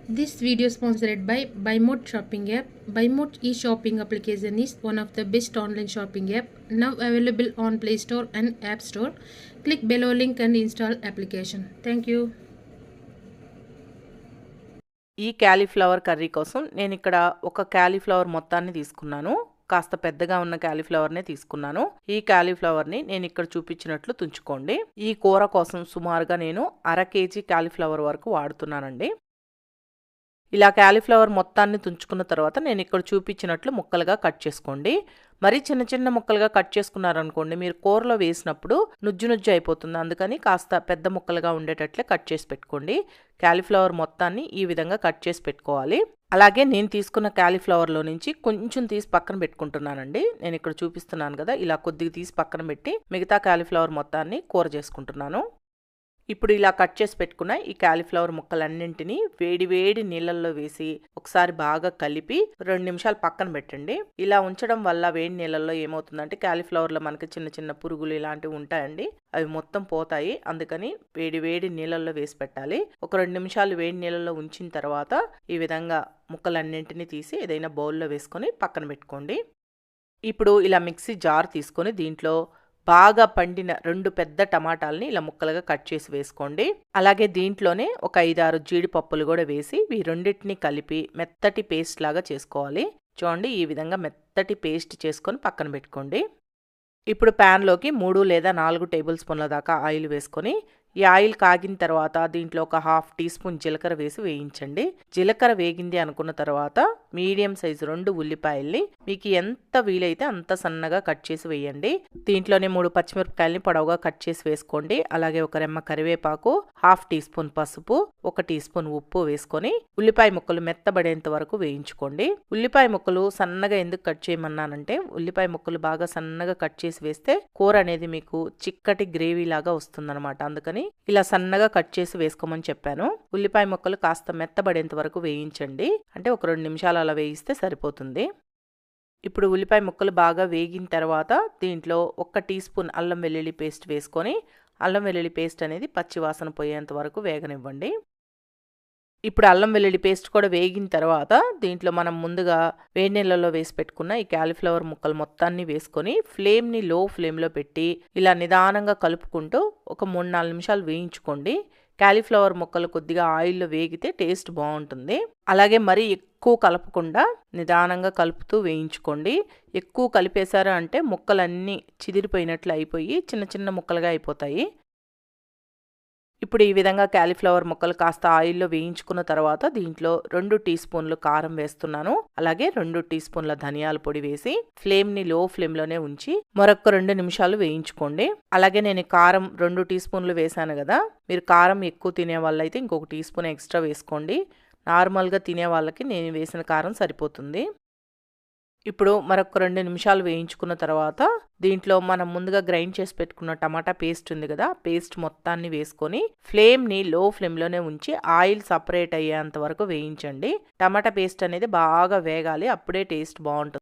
This video sponsored by BuyMode shopping app. BuyMode e-shopping application is one of the best online shopping app now available on Play Store and App Store. Click below link and install application. Thank you. ఈ cauliflower curry కోసం నేను ఇక్కడ ఒక cauliflower మొత్తాన్ని తీసుకున్నాను. కాస్త పెద్దగా ఉన్న క్యాలీఫ్లవర్నే తీసుకున్నాను. ఈ క్యాలీఫ్లవర్ని నేను ఇక్కడ చూపించినట్లు తుంచుకోండి. ఈ కూర కోసం సుమారుగా నేను 1/2 కేజీ క్యాలీఫ్లవర్ వరకు వాడుతున్నానండి. ఇలా క్యాలీఫ్లవర్ మొత్తాన్ని తుంచుకున్న తర్వాత నేను ఇక్కడ చూపించినట్లు ముక్కలుగా కట్ చేసుకోండి. మరీ చిన్న చిన్న ముక్కలుగా కట్ చేసుకున్నారనుకోండి మీరు కూరలో వేసినప్పుడు నుజ్జు నుజ్జు అయిపోతుంది. అందుకని కాస్త పెద్ద ముక్కలుగా ఉండేటట్లే కట్ చేసి పెట్టుకోండి. క్యాలీఫ్లవర్ మొత్తాన్ని ఈ విధంగా కట్ చేసి పెట్టుకోవాలి. అలాగే నేను తీసుకున్న క్యాలీఫ్లవర్లో నుంచి కొంచెం తీసి పక్కన పెట్టుకుంటున్నానండి. నేను ఇక్కడ చూపిస్తున్నాను కదా, ఇలా కొద్దిగా తీసి పక్కన పెట్టి మిగతా క్యాలీఫ్లవర్ మొత్తాన్ని కూర చేసుకుంటున్నాను. ఇప్పుడు ఇలా కట్ చేసి పెట్టుకున్న ఈ క్యాలీఫ్లవర్ ముక్కలన్నింటినీ వేడి వేడి నీళ్ళల్లో వేసి ఒకసారి బాగా కలిపి 2 నిమిషాలు పక్కన పెట్టండి. ఇలా ఉంచడం వల్ల వేడి నీళ్ళల్లో ఏమవుతుందంటే క్యాలీఫ్లవర్లో మనకి చిన్న చిన్న పురుగులు ఇలాంటివి ఉంటాయండి, అవి మొత్తం పోతాయి. అందుకని వేడి వేడి నీళ్ళల్లో వేసి పెట్టాలి. ఒక 2 నిమిషాలు వేడి నీళ్ళల్లో ఉంచిన తర్వాత ఈ విధంగా ముక్కలన్నింటినీ తీసి ఏదైనా బౌల్లో వేసుకొని పక్కన పెట్టుకోండి. ఇప్పుడు ఇలా మిక్సీ జార్ తీసుకొని దీంట్లో బాగా పండిన 2 పెద్ద టమాటాలని ఇలా ముక్కలుగా కట్ చేసి వేసుకోండి. అలాగే దీంట్లోనే ఒక 5-6 జీడిపప్పులు కూడా వేసి ఈ రెండింటిని కలిపి మెత్తటి పేస్ట్ లాగా చేసుకోవాలి. చూడండి, ఈ విధంగా మెత్తటి పేస్ట్ చేసుకొని పక్కన పెట్టుకోండి. ఇప్పుడు ప్యాన్లోకి 3 లేదా 4 టేబుల్ స్పూన్ల దాకా ఆయిల్ వేసుకొని ఈ ఆయిల్ కాగిన తర్వాత దీంట్లో ఒక 1/2 టీ స్పూన్ జీలకర్ర వేసి వేయించండి. జీలకర్ర వేగింది అనుకున్న తర్వాత మీడియం సైజు 2 ఉల్లిపాయల్ని మీకు ఎంత వీలైతే అంత సన్నగా కట్ చేసి వేయండి. దీంట్లోనే 3 పచ్చిమిరపకాయలని పొడవుగా కట్ చేసి వేసుకోండి. అలాగే ఒక రెమ్మ కరివేపాకు, 1/2 టీ స్పూన్ పసుపు, 1 టీ స్పూన్ ఉప్పు వేసుకొని ఉల్లిపాయ ముక్కలు మెత్తబడేంత వరకు వేయించుకోండి. ఉల్లిపాయ ముక్కలు సన్నగా ఎందుకు కట్ చేయమన్నానంటే ఉల్లిపాయ ముక్కలు బాగా సన్నగా కట్ చేసి వేస్తే కూర అనేది మీకు చిక్కటి గ్రేవీ లాగా వస్తుందన్నమాట. అందుకని ఇలా సన్నగా కట్ చేసి వేసుకోమని చెప్పాను. ఉల్లిపాయ ముక్కలు కాస్త మెత్తబడేంత వరకు వేయించండి. అంటే ఒక 2 నిమిషాలు అలా వేయిస్తే సరిపోతుంది. ఇప్పుడు ఉల్లిపాయ ముక్కలు బాగా వేగిన తర్వాత దీంట్లో 1 టీ స్పూన్ అల్లం వెల్లుల్లి పేస్ట్ వేసుకొని అల్లం వెల్లుల్లి పేస్ట్ అనేది పచ్చి వాసన పోయేంత వరకు వేగనివ్వండి. ఇప్పుడు అల్లం వెల్లుల్లి పేస్ట్ కూడా వేగిన తర్వాత దీంట్లో మనం ముందుగా వేడి నీళ్ళలో వేసి పెట్టుకున్న ఈ క్యాలీఫ్లవర్ ముక్కలు మొత్తాన్ని వేసుకొని ఫ్లేమ్ని లో ఫ్లేమ్లో పెట్టి ఇలా నిదానంగా కలుపుకుంటూ ఒక 3-4 నిమిషాలు వేయించుకోండి. క్యాలీఫ్లవర్ ముక్కలు కొద్దిగా ఆయిల్లో వేగితే టేస్ట్ బాగుంటుంది. అలాగే మరీ ఎక్కువ కలపకుండా నిదానంగా కలుపుతూ వేయించుకోండి. ఎక్కువ కలిపేశారు అంటే ముక్కలన్నీ చిదిరిపోయినట్లు అయిపోయి చిన్న చిన్న ముక్కలుగా అయిపోతాయి. ఇప్పుడు ఈ విధంగా క్యాలీఫ్లవర్ ముక్కలు కాస్త ఆయిల్లో వేయించుకున్న తర్వాత దీంట్లో 2 టీ స్పూన్లు కారం వేస్తున్నాను. అలాగే 2 టీ స్పూన్ల ధనియాల పొడి వేసి ఫ్లేమ్ని లో ఫ్లేమ్లోనే ఉంచి మరొక 2 నిమిషాలు వేయించుకోండి. అలాగే నేను కారం 2 టీ స్పూన్లు వేసాను కదా, మీరు కారం ఎక్కువ తినే వాళ్ళైతే ఇంకొక టీ స్పూన్ ఎక్స్ట్రా వేసుకోండి. నార్మల్గా తినే వాళ్ళకి నేను వేసిన కారం సరిపోతుంది. ఇప్పుడు మరొక 2 నిమిషాలు వేయించుకున్న తర్వాత దీంట్లో మనం ముందుగా గ్రైండ్ చేసి పెట్టుకున్న టమాటా పేస్ట్ ఉంది కదా, పేస్ట్ మొత్తాన్ని వేసుకొని ఫ్లేమ్ని లో ఫ్లేమ్లోనే ఉంచి ఆయిల్ సపరేట్ అయ్యేంత వరకు వేయించండి. టమాటా పేస్ట్ అనేది బాగా వేగాలి, అప్పుడే టేస్ట్ బాగుంటుంది.